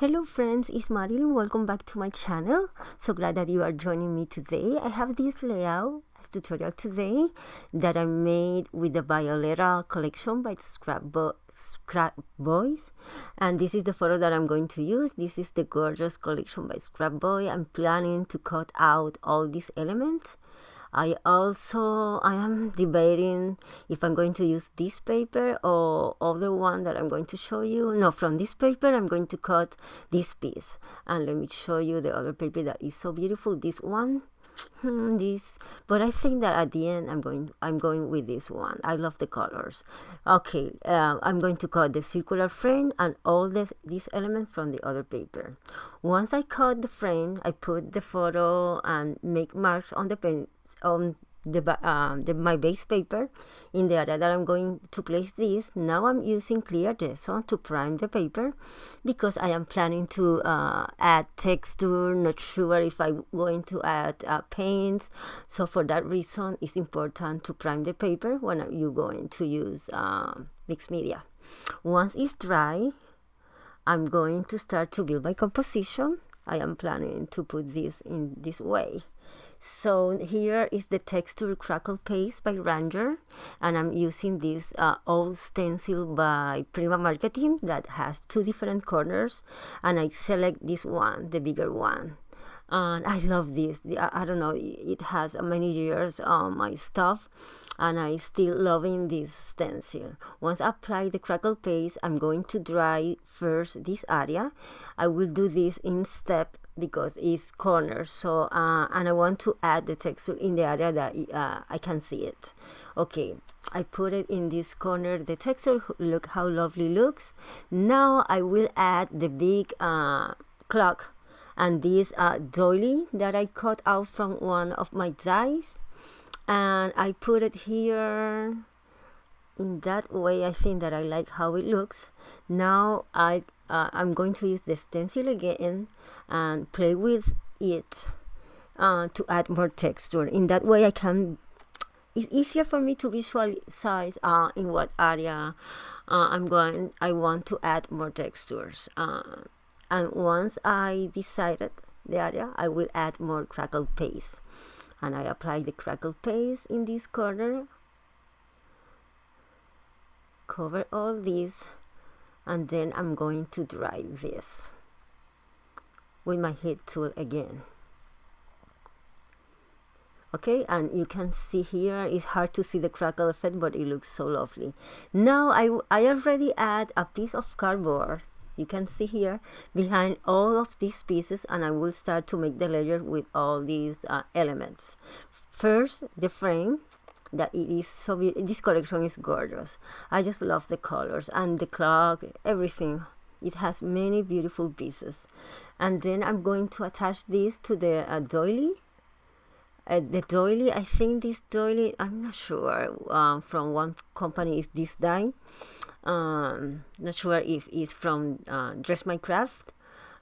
Hello friends, it's Marilyn. Welcome back to my channel. So glad that you are joining me today. I have this layout as tutorial today that I made with the Violetta collection by Scrapboys, and this is the photo that I'm going to use. This is the gorgeous collection by Scrapboy. I'm planning to cut out all these elements. I am debating if I'm going to use this paper or other one that I'm going to show you. No, from this paper I'm going to cut this piece, and let me show you the other paper that is so beautiful. This one, but I think that at the end I'm going with this one. I love the colors. Okay, I'm going to cut the circular frame and all this element from the other paper. Once I cut the frame, I put the photo and make marks on the pen on my base paper in the area that I'm going to place this. Now I'm using clear gesso to prime the paper because I am planning to add texture. Not sure if I'm going to add paints, so for that reason it's important to prime the paper when you're going to use mixed media. Once it's dry, I'm going to start to build my composition. I am planning to put this in this way. So here is the texture crackle paste by Ranger, and I'm using this old stencil by Prima Marketing that has two different corners, and I select this one, the bigger one. And I love this. I don't know, it has many years on my stuff, and I still loving this stencil. Once I apply the crackle paste, I'm going to dry first this area. I will do this in step because it's corner, so and I want to add the texture in the area that I can see it. Okay, I put it in this corner, the texture. Look how lovely it looks. Now I will add the big clock and this doily that I cut out from one of my dies, and I put it here in that way. I think that I like how it looks. Now I'm going to use the stencil again and play with it to add more texture. In that way it's easier for me to visualize in what area I want to add more textures. And once I decided the area, I will add more crackle paste, and I apply the crackle paste in this corner, cover all this, and then I'm going to dry this with my heat tool again. Okay, and you can see here, it's hard to see the crackle effect, but it looks so lovely. Now I already add a piece of cardboard, you can see here, behind all of these pieces, and I will start to make the layer with all these elements. First, the frame, that it is so beautiful. This collection is gorgeous. I just love the colors and the clock, everything. It has many beautiful pieces. And then I'm going to attach this to the doily. The doily, I think this doily, I'm not sure, from one company is this die. Not sure if it's from Dress My Craft,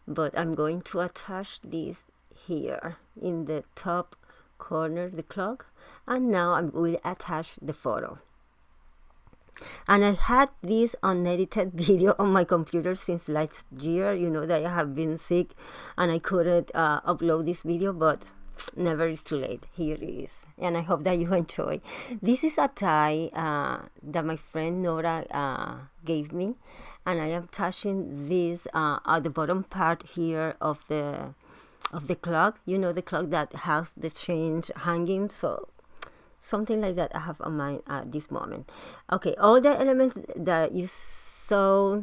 but I'm going to attach this here in the top corner, the clock, and now I will attach the photo. And I had this unedited video on my computer since last year. You know that I have been sick and I couldn't upload this video, but never is too late. Here it is, and I hope that you enjoy. This is a tie that my friend Nora gave me, and I am attaching this at the bottom part here of the clock. You know, the clock that has the change hanging, so something like that I have on mind at this moment. Okay, all the elements that you saw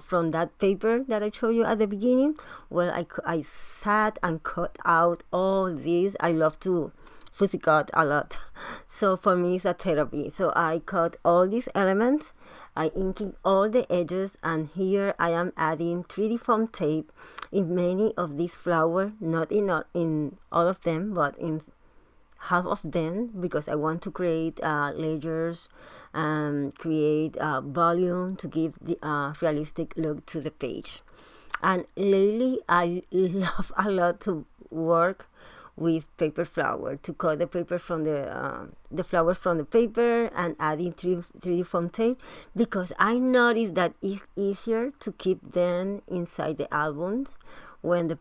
from that paper that I showed you at the beginning, well, I sat and cut out all these. I love to fussy cut a lot, so for me it's a therapy. So I cut all these elements, I inking all the edges, and here I am adding 3D foam tape in many of these flowers, not in all of them, but in half of them, because I want to create layers and create volume to give the realistic look to the page. And lately I love a lot to work with paper flower, to cut the paper from the flower from the paper and adding 3D foam tape, because I noticed that it's easier to keep them inside the albums when the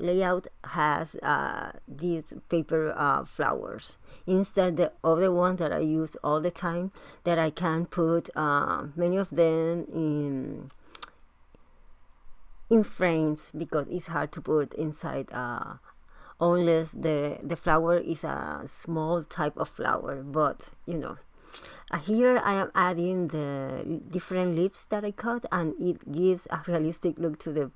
layout has these paper flowers, instead the other ones that I use all the time, that I can put many of them in frames, because it's hard to put inside unless the flower is a small type of flower. But here I am adding the different leaves that I cut, and it gives a realistic look to the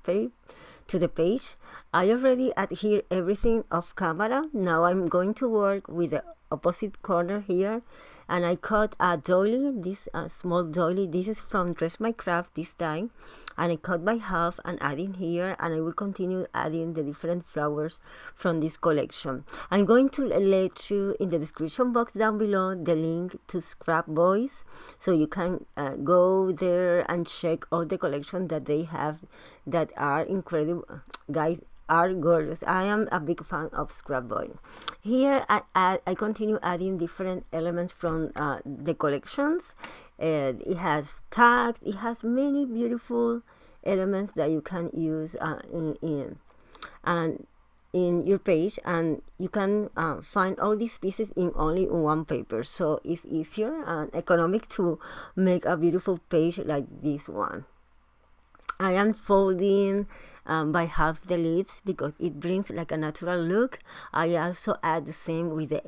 page. I already adhere everything off camera. Now I'm going to work with the opposite corner here, and I cut a doily, this small doily. This is from Dress My Craft this time, and I cut by half and adding here, and I will continue adding the different flowers from this collection. I'm going to let you in the description box down below the link to Scrapboys, so you can go there and check all the collection that they have that are incredible. Guys, are gorgeous. I am a big fan of Scrapboy. Here I continue adding different elements from the collections. It has tags. It has many beautiful elements that you can use in your page, and you can find all these pieces in only one paper, so it's easier and economic to make a beautiful page like this one. I am folding by half the leaves because it brings like a natural look. I also add the same with the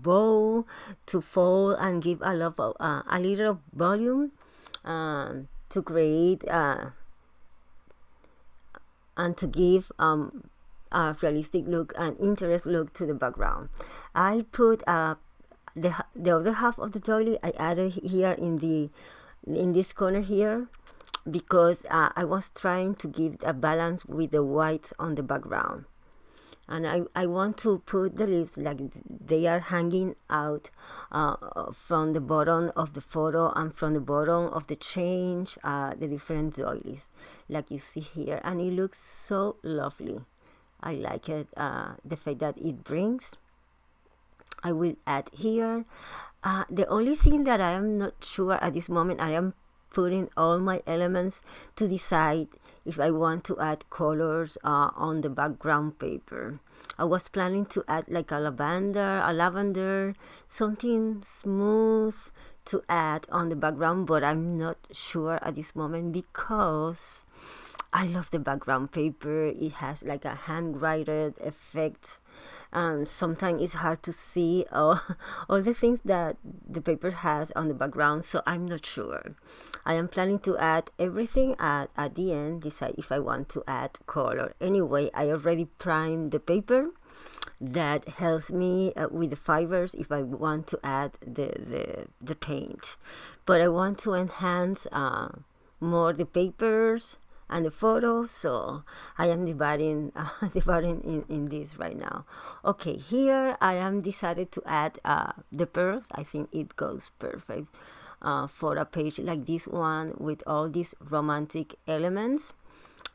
bow to fold and give a little volume to create and to give a realistic look and interest look to the background. I put the other half of the doily I added here in this corner here, because I was trying to give a balance with the white on the background, and I want to put the leaves like they are hanging out from the bottom of the photo and from the bottom of the change, the different doilies like you see here, and it looks so lovely. I like it, the fact that it brings. I will add here. The only thing that I am not sure at this moment, I am putting all my elements to decide if I want to add colors on the background paper. I was planning to add like a lavender, something smooth to add on the background, but I'm not sure at this moment because I love the background paper. It has like a handwritten effect. Sometimes it's hard to see all the things that the paper has on the background, so I'm not sure. I am planning to add everything at the end, decide if I want to add color. Anyway, I already primed the paper. That helps me with the fibers if I want to add the paint. But I want to enhance more the papers and the photos, so I am dividing in this right now. Okay, here I am decided to add the pearls. I think it goes perfect for a page like this one with all these romantic elements.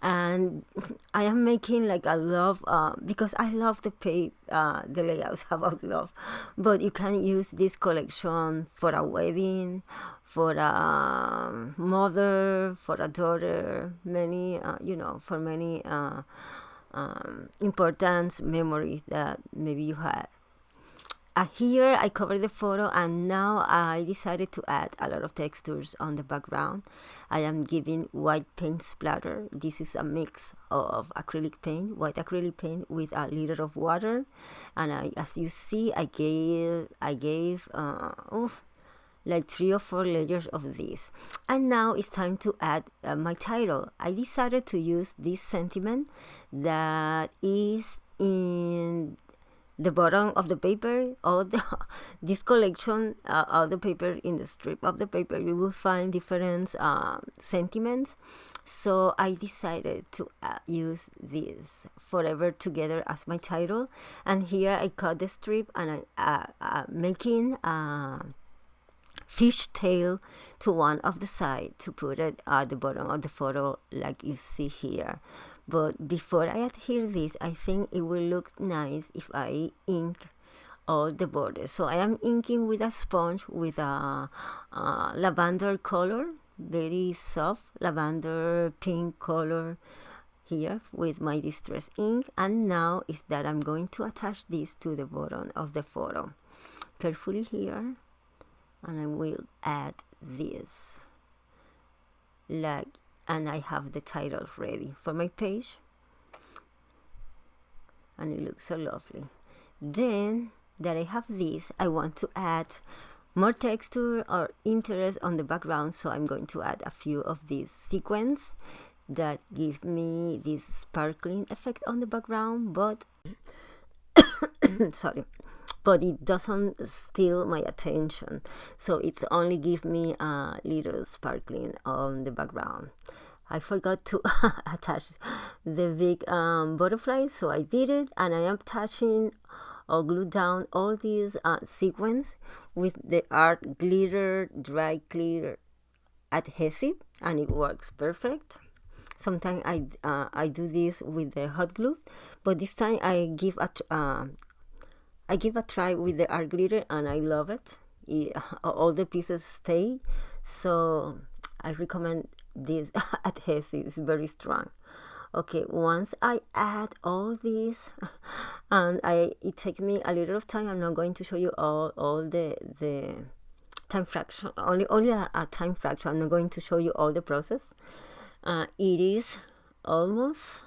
And I am making like a love because I love the layouts about love, but you can use this collection for a wedding, for a mother, for a daughter, many for many important memories that maybe you had. Here I covered the photo, and now I decided to add a lot of textures on the background. I am giving white paint splatter. This is a mix of acrylic paint, white acrylic paint with a little of water, and as you see, I gave like 3 or 4 layers of this. And now it's time to add my title. I decided to use this sentiment that is in the bottom of the paper. This collection, all the paper in the strip of the paper, you will find different sentiments. So I decided to use this Forever Together as my title. And here I cut the strip, and I making fish tail to one of the side to put it at the bottom of the photo like you see here. But before I adhere this, I think it will look nice if I ink all the borders. So I am inking with a sponge with a lavender color, very soft lavender pink color here with my distress ink. And now is that I'm going to attach this to the bottom of the photo carefully here, and I will add this like, and I have the title ready for my page, and it looks so lovely. Then that I have this, I want to add more texture or interest on the background, so I'm going to add a few of these sequins that give me this sparkling effect on the background, but sorry, but it doesn't steal my attention, so it's only give me a little sparkling on the background. I forgot to attach the big butterfly, so I did it, and I am attaching or glue down all these sequins with the art glitter dry clear adhesive, and it works perfect. Sometimes I do this with the hot glue, but this time I give a try with the art glitter, and I love it. All the pieces stay, so I recommend this adhesive. It's very strong. Okay, once I add all these, and it takes me a little of time. I'm not going to show you all the time fraction, only a time fraction. I'm not going to show you all the process. It is almost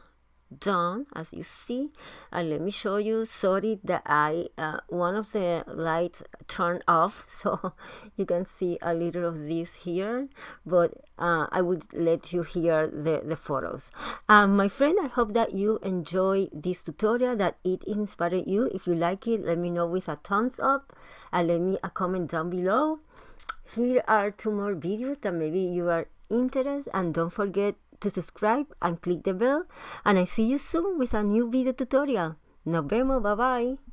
done, as you see, and let me show you. Sorry that I one of the lights turned off, so you can see a little of this here, but I will let you hear the photos. My friend, I hope that you enjoy this tutorial, that it inspired you. If you like it, let me know with a thumbs up, and let me a comment down below. Here are 2 more videos that maybe you are interested, and don't forget to subscribe and click the bell, and I see you soon with a new video tutorial. Nos vemos, bye bye.